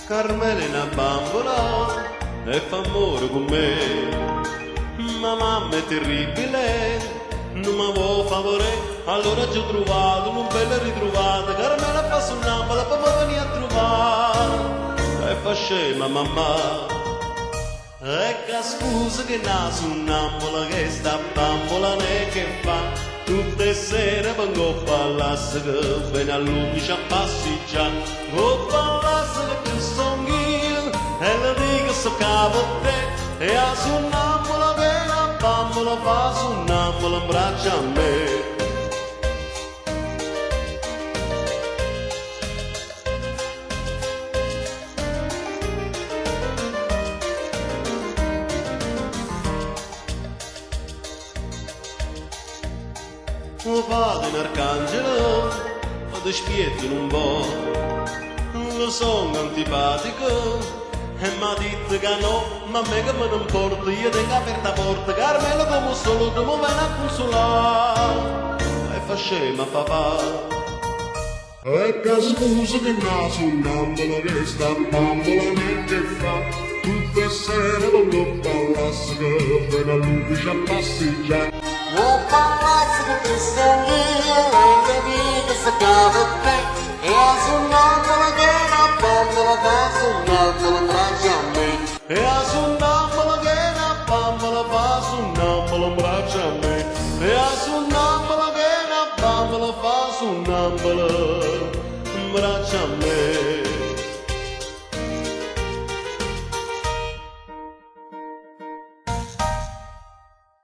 Carmela è una bambola e fa amore con me. Ma mamma è terribile, non mi vuole favore. Allora ci ho trovato un bel ritrovato. Carmela fa sonnambola, poi mi venire a trovare. E fa scema mamma. Ecco scusa che na sonnambola, che sta bambola ne che fa. Tutte sere vengo a palazzo che viene a luce a passeggiare. Oh palazzo che tu sono io e le dico so capo te. E a sonnambola che la bambola fa sonnambola in braccio a me. Vado in arcangelo, vado spietto un po', lo sono antipatico e mi detto che no, ma me che me ne importa, io tengo aperta porta, Carmelo come solo tu mi viene a consolare e fa scema papà. Ecco scusa che naso sonnambola che sta bambola ne che fa. Tutte sere vengo a palazzo che viene a luce a passeggiare. Oh palazzo che tu sono io e le dico se capo te. E a sonnambola che la bambola fa sonnambola in braccio a me. E a sonnambola che la bambola fa sonnambola in braccio a me. E a sonnambola che la bambola fa sonnambola in braccio a me.